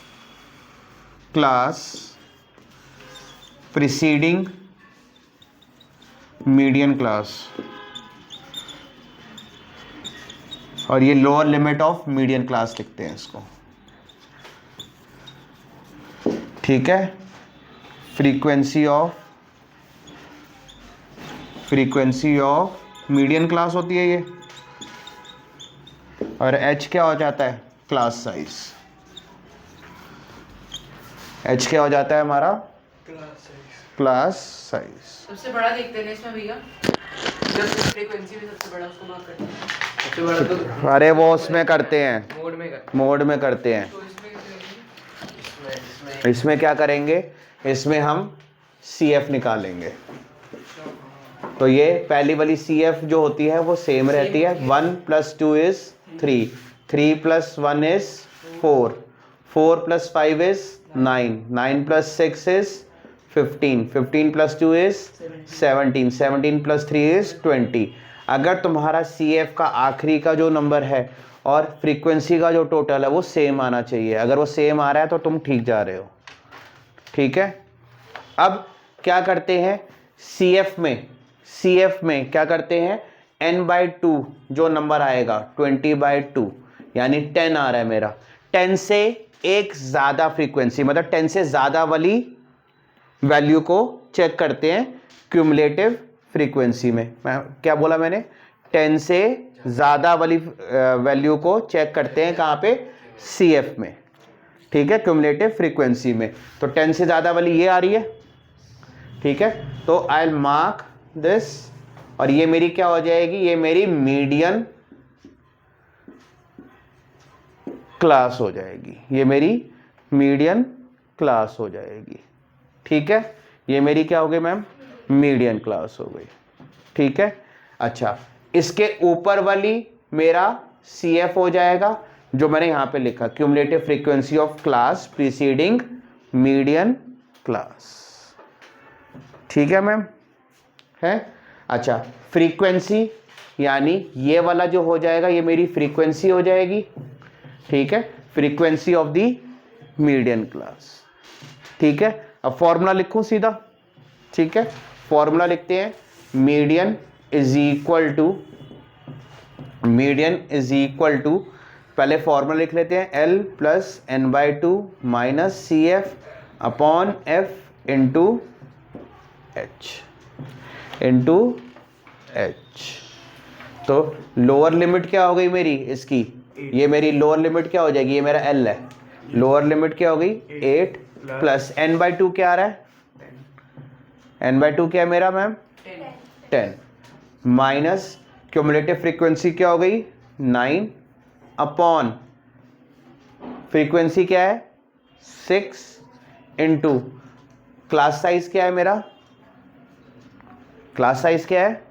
S1: class preceding median class, और ये lower limit of median class लिखते हैं इसको। ठीक है, फ्रीक्वेंसी ऑफ मीडियन क्लास होती है ये, और एच क्या हो जाता है? Class size. एच क्या हो जाता है हमारा? Class size.
S2: सबसे बड़ा देखते हैं इसमें भैया, जब फ्रीक्वेंसी भी सबसे बड़ा उसको मार्क करते हैं।
S4: सबसे बड़ा तो
S1: अरे वो उसमें करते हैं,
S4: मोड में कर।
S1: मोड में करते हैं।
S2: तो इसमें कैसे करेंगे?
S1: इसमें क्या करेंगे? इसमें हम सी एफ निकालेंगे। तो ये पहली वाली सी एफ जो होती है वो सेम रहती है। 1 + 2 is 3, 3 + 1 is 4, 4 + 5 is 9, 9 + 6 is 15, 15 + 2 is 17, 17 + 3 is 20। अगर तुम्हारा सी एफ का आखिरी का जो नंबर है और फ्रीक्वेंसी का जो टोटल है वो सेम आना चाहिए। अगर वो सेम आ रहा है तो तुम ठीक जा रहे हो। ठीक है, अब क्या करते हैं? सी एफ में क्या करते हैं? n/2 जो नंबर आएगा 20/2, यानी 10 आ रहा है मेरा। 10 से एक ज़्यादा फ्रीक्वेंसी, मतलब 10 से ज़्यादा वाली वैल्यू को चेक करते हैं क्यूमुलेटिव फ्रीक्वेंसी में। मैं क्या बोला मैंने? 10 से ज़्यादा वाली वैल्यू को चेक करते हैं कहाँ पे? CF में, ठीक है, क्यूमुलेटिव फ्रीक्वेंसी में। तो 10 से ज़्यादा वाली ये आ रही है, ठीक है। तो आई विल मार्क दिस, और ये मेरी क्या हो जाएगी? ये मेरी मीडियन क्लास हो जाएगी, ये मेरी मीडियन क्लास हो जाएगी, ठीक है। ये मेरी क्या हो गई मैम? मीडियन क्लास हो गई, ठीक है। अच्छा, इसके ऊपर वाली मेरा CF हो जाएगा, जो मैंने यहां पे लिखा, cumulative frequency of class preceding median class, ठीक है मैम, है। अच्छा, फ्रीक्वेंसी यानी ये वाला जो हो जाएगा, ये मेरी फ्रीक्वेंसी हो जाएगी, ठीक है, frequency of the median class, ठीक है। अब फॉर्मूला लिखूं सीधा, ठीक है। फॉर्मूला लिखते हैं, मीडियन इज इक्वल टू, पहले फॉर्मूला लिख लेते हैं, L plus n/2 minus CF upon F into H। तो लोअर लिमिट क्या हो गई मेरी इसकी? ये मेरी लोअर लिमिट क्या हो जाएगी? ये मेरा L है, लोअर लिमिट क्या हो गई? 8 प्लस n/2 क्या आ रहा है? n/2 क्या है मेरा मैम? 10 माइनस क्यूमुलेटिव फ्रीक्वेंसी क्या हो गई? 9 अपॉन फ्रीक्वेंसी क्या है? 6 इंटू क्लास साइज क्या है मेरा? क्लास साइज क्या है?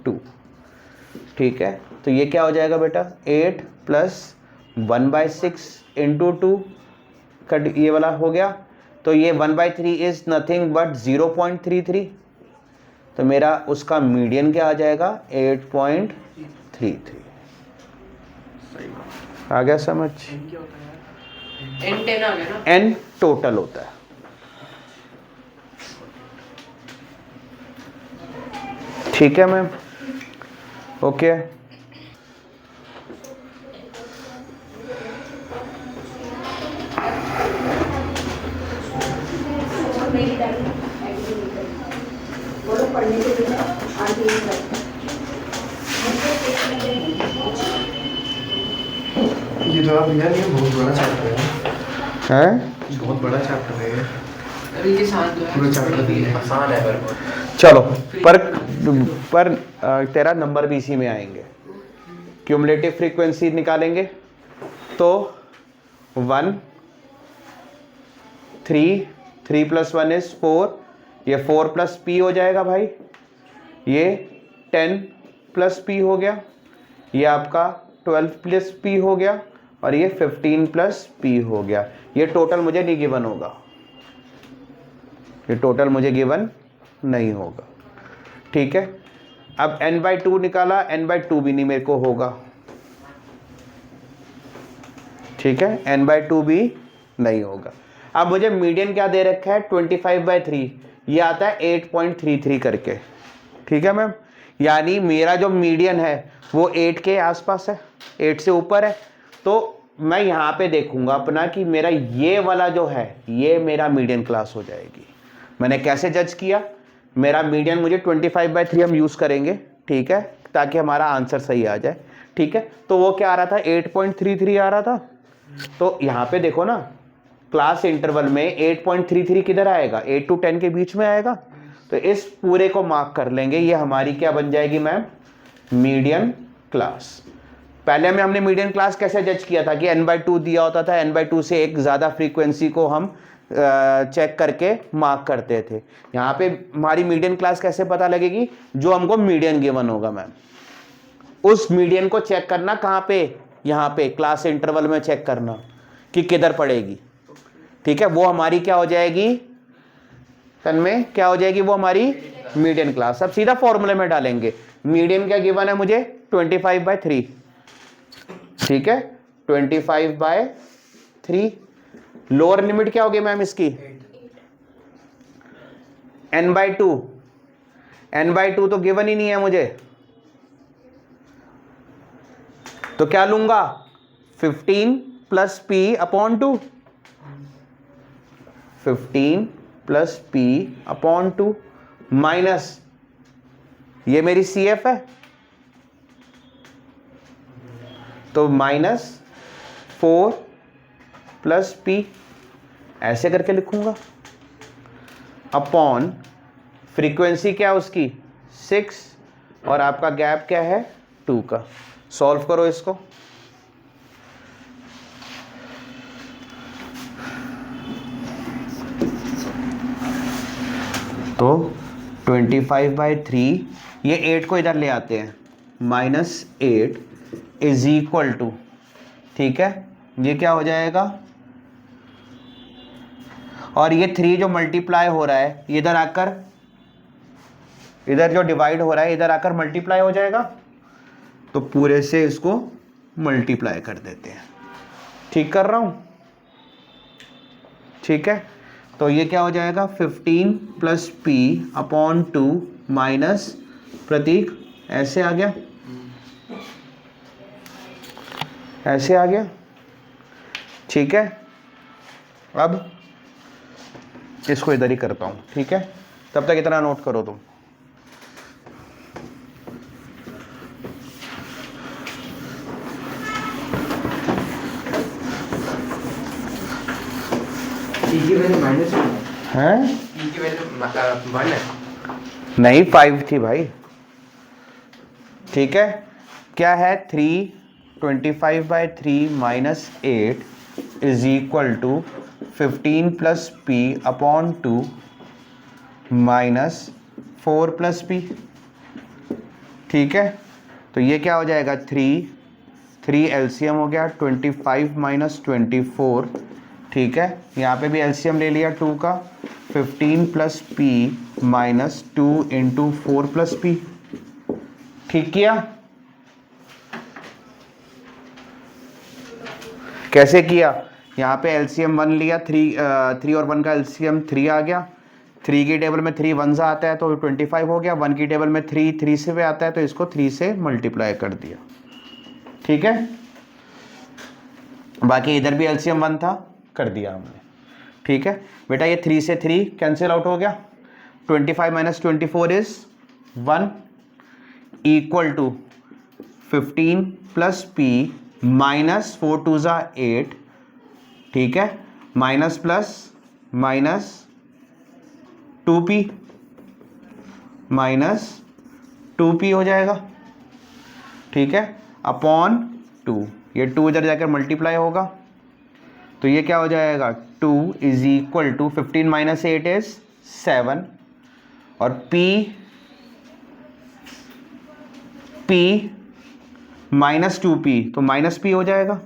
S1: 2, ठीक है। तो ये क्या हो जाएगा बेटा? 8 प्लस 1/6 इंटू 2 का ये वाला हो गया। तो ये 1/3 इज नथिंग बट 0.33। तो मेरा उसका मीडियन क्या आ जाएगा? 8.33। आ गया समझ?
S2: N10 आ गया ना?
S1: N टोटल होता है, ठीक है मैम, ओके।
S4: ये जो आप भैया, ये बहुत बड़ा चैप्टर है,
S1: हैं?
S4: बहुत बड़ा चैप्टर है ये।
S2: अभी ये शांत है,
S4: पूरा चैप्टर आसान है पर
S1: चलो, पर तेरा नंबर भी इसी में आएंगे। क्यूमुलेटिव फ्रीक्वेंसी निकालेंगे तो 1 3 प्लस 1 इज 4, ये 4 प्लस P हो जाएगा भाई, ये 10 प्लस P हो गया, ये आपका 12 प्लस P हो गया, और ये 15 प्लस P हो गया। ये टोटल मुझे नहीं गिवन होगा, ये टोटल मुझे गिवन नहीं होगा, ठीक है। अब n/2 निकाला, n/2 भी नहीं मेरे को होगा, ठीक है, n/2 भी नहीं होगा। अब मुझे मीडियन क्या दे रखा है? 25/3, ये आता है 8.33 करके, ठीक है मैम। यानी मेरा जो मीडियन है वो 8 के आसपास है, 8 से ऊपर है। तो मैं यहाँ पे देखूंगा अपना कि मेरा ये वाला जो है ये मेरा मीडियन क्लास हो जाएगी। मैंने कैसे जज किया? मेरा मीडियन मुझे 25/3 हम यूज़ करेंगे, ठीक है, ताकि हमारा आंसर सही आ जाए, ठीक है। तो वो क्या आ रहा था? 8.33 आ रहा था। तो यहाँ पे देखो ना, क्लास इंटरवल में 8.33 किधर आएगा? 8 to 10 के बीच में आएगा। तो इस पूरे को मार्क कर लेंगे, ये हमारी क्या बन जाएगी मैम? Median class. पहले में हमने मीडियन क्लास कैसे जज किया था कि n/2 दिया होता था, n/2 से एक ज़्यादा फ्रीक्वेंसी को हम चेक करके मार्क करते थे। यहाँ पे हमारी मीडियन क्लास कैसे पता लगेगी? जो हमको मीडियन गिवन होगा मैम, उस मीडियन को चेक करना कहाँ पे? यहाँ पे क्लास इंटरवल में चेक करना कि किधर पड़ेगी, ठीक है। वो हमारी क्या हो जाएगी तन में? क्या हो जाएगी? वो हमारी मीडियन क्लास। अब सीधा फॉर्मूले में डालेंगे। मीडियन क्या गिवन है मुझे? 25/3, ठीक है, 25/3। लोअर लिमिट क्या होगी मैम इसकी? n/2, n/2 तो गिवन ही नहीं है मुझे, तो क्या लूंगा? 15 plus P upon 2, 15 plus P upon 2 minus ये मेरी सी एफ है तो माइनस 4 प्लस पी ऐसे करके लिखूंगा अपॉन फ्रीक्वेंसी क्या है उसकी 6 और आपका गैप क्या है 2 का। सॉल्व करो इसको। तो 25/3 ये 8 को इधर ले आते हैं -8 इज इक्वल टू, ठीक है, ये क्या हो जाएगा और ये 3 जो मल्टीप्लाई हो रहा है इधर आकर, इधर जो डिवाइड हो रहा है इधर आकर मल्टीप्लाई हो जाएगा तो पूरे से इसको मल्टीप्लाई कर देते हैं। ठीक कर रहा हूं, ठीक है। तो ये क्या हो जाएगा 15 प्लस पी अपॉन 2 माइनस प्रतीक ऐसे आ गया, ऐसे आ गया, ठीक है। अब इसको इधर ही करता हूं, ठीक है। तब तक इतना नोट करो तुम।
S3: ई की वैल्यू माइनस
S1: हैं
S4: ई की वैल्यू 1 है।
S1: नहीं 5 थी भाई, ठीक है। क्या है 3 25/3 minus 8 is equal to 15 plus P upon 2 minus 4 plus P, ठीक है। तो ये क्या हो जाएगा 3 एलसीएम हो गया 25 माइनस 24, ठीक है। यहाँ पे भी एलसीएम ले लिया 2 का 15 plus P minus 2 into 4 plus P, ठीक किया। कैसे किया, यहाँ पे एलसीएम 1 लिया 3 और 1 का एलसीएम 3 आ गया, 3 की टेबल में 3 1 से आता है तो 25 हो गया, 1 की टेबल में 3 से भी आता है तो इसको 3 से मल्टीप्लाई कर दिया, ठीक है। बाकी इधर भी एलसीएम 1 था, कर दिया हमने, ठीक है बेटा। ये 3 से 3 कैंसिल आउट हो गया, 25 minus 24 is 1 equal to 15 plus P minus 4 2 ज़ा 8, ठीक है, minus plus minus 2p minus 2p हो जाएगा, ठीक है, अपॉन 2। ये 2 इधर जाकर मल्टीप्लाई होगा तो ये क्या हो जाएगा 2 is equal to 15 minus 8 is 7 और p माइनस 2p तो माइनस p हो जाएगा,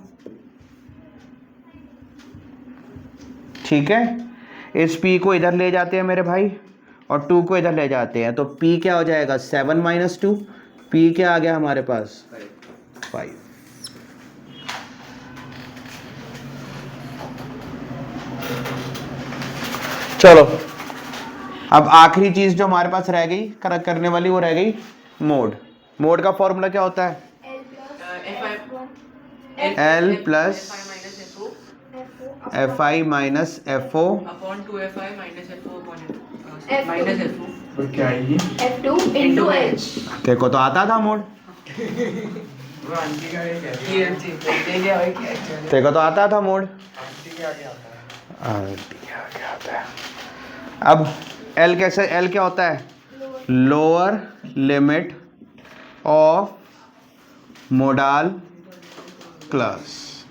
S1: ठीक है। इस p को इधर ले जाते हैं मेरे भाई और 2 को इधर ले जाते हैं तो p क्या हो जाएगा 7 माइनस 2, p क्या आ गया हमारे पास 5। चलो अब आखिरी चीज जो हमारे पास रह गई करने वाली वो रह गई मोड। मोड का फॉर्मूला क्या होता है L plus fi minus fo
S2: upon 2fi minus fo upon minus fo।
S3: और क्या है ये
S5: F2 into H।
S1: देखो तो आता था मोड,
S3: वो आंटी का ये क्या
S2: ये देखते क्या है क्या
S1: देखो तो आता था मोड।
S3: आंटी के आगे आता है।
S1: क्या आता है अब L कैसे, L क्या होता है lower limit of modal class,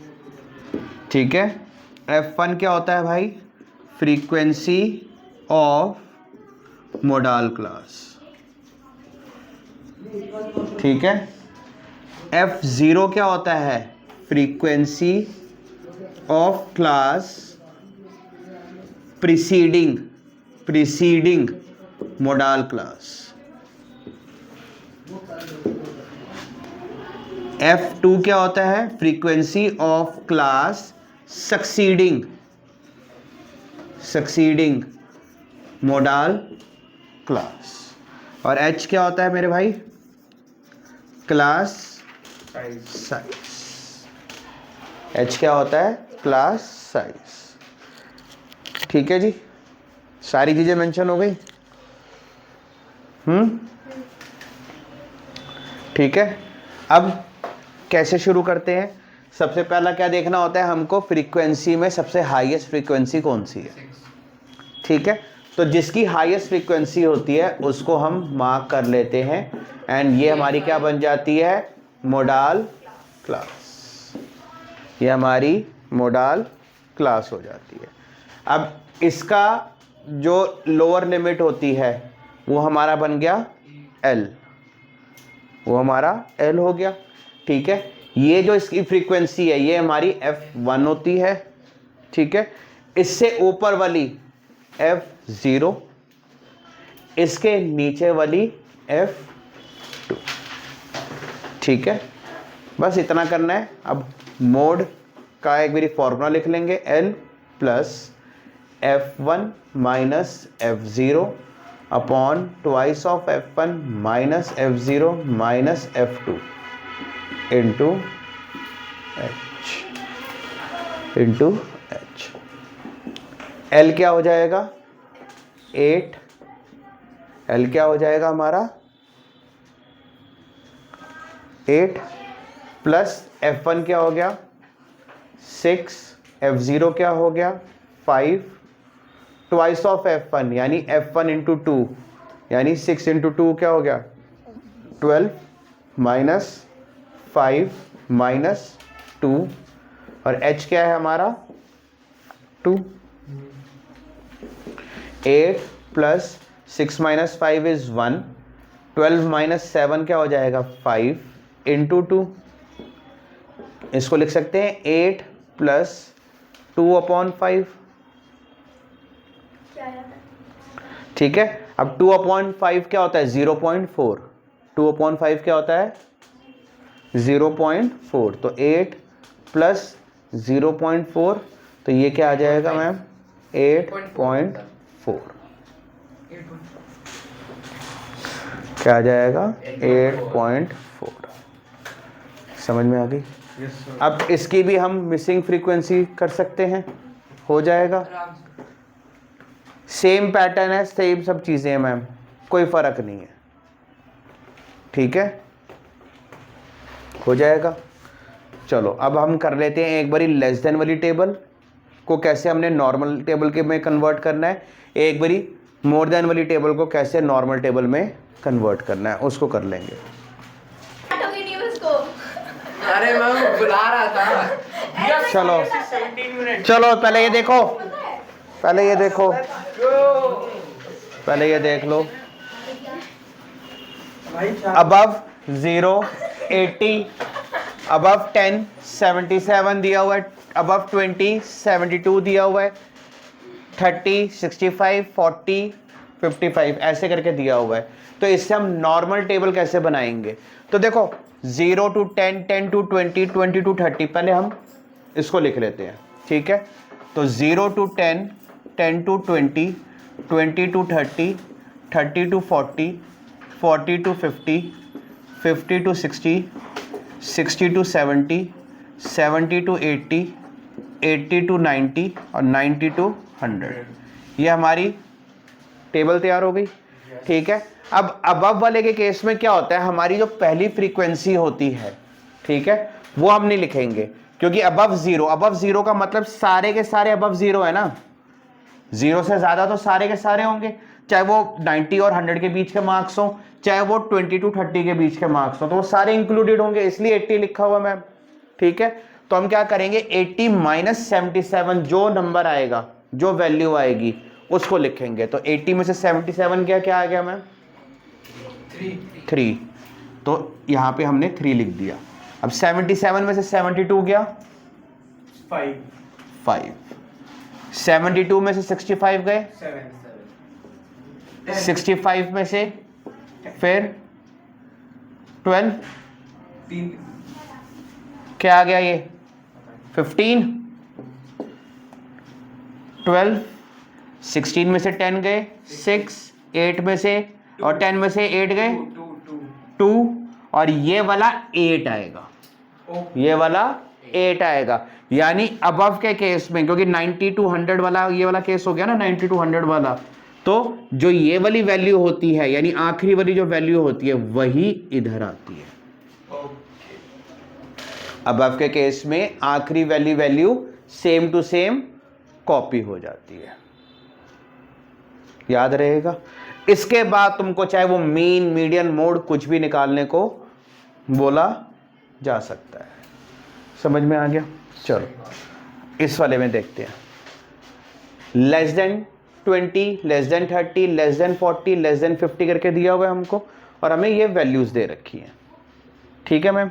S1: ठीक है। F1 क्या होता है भाई फ्रीक्वेंसी ऑफ मोडाल क्लास, ठीक है। F0 क्या होता है frequency of class preceding modal class. F2 क्या होता है frequency of class succeeding modal class. और H क्या होता है मेरे भाई क्लास साइज, H क्या होता है? Class size. ठीक है जी, सारी चीजें मेंशन हो गई। ठीक है, अब कैसे शुरू करते हैं? सबसे पहला क्या देखना होता है हमको? फ्रीक्वेंसी में सबसे हाईएस्ट फ्रीक्वेंसी कौन सी है। ठीक है, तो जिसकी हाईएस्ट फ्रीक्वेंसी होती है उसको हम मार्क कर लेते हैं एंड ये हमारी क्या बन जाती है? Modal class. ये हमारी मोडाल क्लास हो जाती है। अब इसका जो लोअर लिमिट होती है वो हमारा बन गया L, वो हमारा L हो गया। ठीक है, ये जो इसकी फ्रीक्वेंसी है ये हमारी F1 होती है। ठीक है, इससे ऊपर वाली F0, इसके नीचे वाली F2। ठीक है, बस इतना करना है। अब मोड का एक बारी फॉर्मूला लिख लेंगे, L plus F1 minus F0 upon twice of F1 minus F0 minus F2 into H। L क्या हो जाएगा? 8। L क्या हो जाएगा हमारा? 8 प्लस F1 क्या हो गया? 6। F0 क्या हो गया? 5 ट्वाइस ऑफ F1 यानी F1 इंटू 2 यानी 6 इंटू 2 क्या हो गया? 12 माइनस 5 माइनस 2 और H क्या है हमारा? 2। 8 प्लस 6 माइनस 5 इज 1। 12 माइनस 7 क्या हो जाएगा? 5 इंटू 2। इसको लिख सकते हैं 8 प्लस 2 अपॉन 5। ठीक है, अब 2 अपॉन 5 क्या होता है? 0.4। 2 अपॉन 5 क्या होता है? 0.4। तो 8 प्लस 0.4 तो ये क्या आ जाएगा मैम? 8.4। क्या आ जाएगा? 8.4। समझ में आ गई? अब इसकी भी हम मिसिंग फ्रीक्वेंसी कर सकते हैं, हो जाएगा। सेम पैटर्न है, सेम सब चीज़ें हैं मैम, कोई फ़र्क नहीं है। ठीक है, हो जाएगा। चलो अब हम कर लेते हैं एक बारी लेस देन वाली टेबल को कैसे हमने नॉर्मल टेबल के में कन्वर्ट करना है, एक बारी मोर देन वाली टेबल को कैसे नॉर्मल टेबल में कन्वर्ट करना है, उसको कर लेंगे।
S4: अरे मैं बुला रहा था।
S1: चलो चलो पहले ये देखो, पहले ये देखो, पहले ये देख लो। अबव 0 80, अबव 10 77 दिया हुआ है, अबव 20 72 दिया हुआ है, 30 65 40 55 ऐसे करके दिया हुआ है। तो इससे हम नॉर्मल टेबल कैसे बनाएंगे? तो देखो 0 to 10 10 to 20 20 to 30, पहले हम इसको लिख लेते हैं। ठीक है, तो 0 to 10 10 to 20 20 to 30 30 to 40 40 to 50 50 to 60 60 to 70 70 to 80 80 to 90 और 90 to 100। ये हमारी टेबल तैयार हो गई। ठीक है, अब अबव वाले के केस में क्या होता है? हमारी जो पहली फ्रीक्वेंसी होती है, ठीक है, वो हम नहीं लिखेंगे क्योंकि अबव 0 का मतलब सारे के सारे अबव 0 है ना। 0 से ज़्यादा तो सारे के सारे होंगे, चाहे वो 90 और 100 के बीच के मार्क्स हो, चाहे वो 20 to 30 के बीच के मार्क्स हो, तो वो सारे इंक्लूडेड होंगे, इसलिए 80 लिखा हुआ मैम। ठीक है, तो हम क्या करेंगे? 80 माइनस 77 जो नंबर आएगा, जो वैल्यू आएगी उसको लिखेंगे। तो 80 में से 77 क्या आ गया मैम? 3। तो यहाँ पे हमने 3 लिख दिया। अब 77 में से 72 गया 5। 72 में से 65 गए 65 में से फिर 12 क्या आ गया? ये 15 12 16 में से 10 गए 6 8 में से और 10 में से 8 गए 2 और ये वाला 8 आएगा, ये वाला 8 आएगा यानी अबव के केस में, क्योंकि 90 to 100 वाला ये वाला केस हो गया ना, 90 to 100 वाला, तो जो ये वाली वैल्यू होती है यानी आखिरी वाली जो वैल्यू होती है वही इधर आती है। अबव के केस में आखिरी value same to same copy हो जाती है, याद रहेगा। इसके बाद तुमको चाहे वो मीन, मीडियन, मोड कुछ भी निकालने को बोला जा सकता है। समझ में आ गया? चलो इस वाले में देखते हैं। Less than 20, less than 30, less than 40, less than 50 करके दिया हुआ है हमको, और हमें ये वैल्यूज दे रखी हैं। ठीक है ma'am.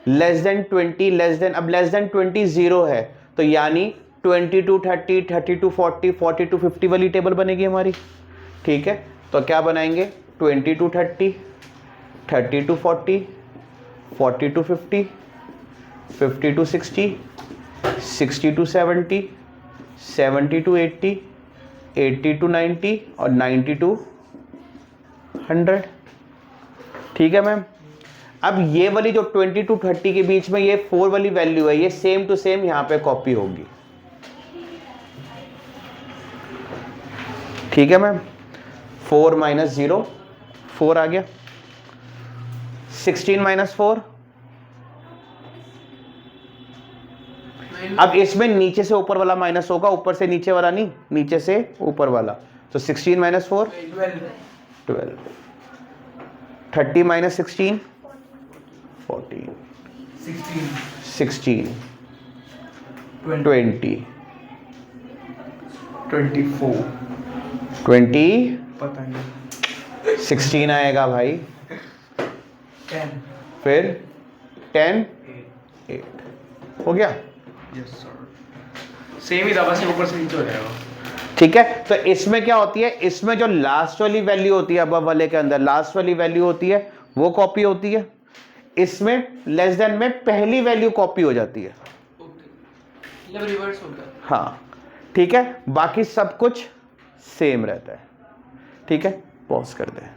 S1: Less than 20, less than, अब लेस देन 20 0 है, तो यानी 20 to 30, 30 to 40, 40 to 50 वाली टेबल बनेगी हमारी। ठीक है, तो क्या बनाएंगे? 20 to 30, 30 to 40, 40 to 50, 50 to 60, 60 to 70, 70 to 80, 80 to 90 और 90 to 100। ठीक है मैम। अब ये वाली जो 20 to 30 के बीच में ये 4 वाली वैल्यू है, ये सेम टू सेम यहां पे कॉपी होगी। ठीक है मैम। 4 - 0 4 आ गया। 16 - 4, अब इसमें नीचे से ऊपर वाला माइनस होगा, ऊपर से नीचे वाला नहीं, नीचे से ऊपर वाला। तो 16 - 4 12, 30 - 16 14, 16 20
S3: 24
S1: 20
S3: पता नहीं
S1: 16 आएगा भाई,
S3: 10
S1: फिर 10 8 हो गया।
S3: यस सर, सेम ही था, बस ऊपर से नीचे हो जाएगा।
S1: ठीक है, तो इसमें क्या होती है, इसमें जो लास्ट वाली वैल्यू होती है अबव वाले के अंदर लास्ट वाली वैल्यू होती है वो कॉपी होती है, इसमें लेस देन में पहली वैल्यू कॉपी हो जाती है।
S2: मतलब रिवर्स होता है।
S1: हाँ ठीक है, बाकी सब कुछ सेम रहता है। ठीक है, पॉज कर दें।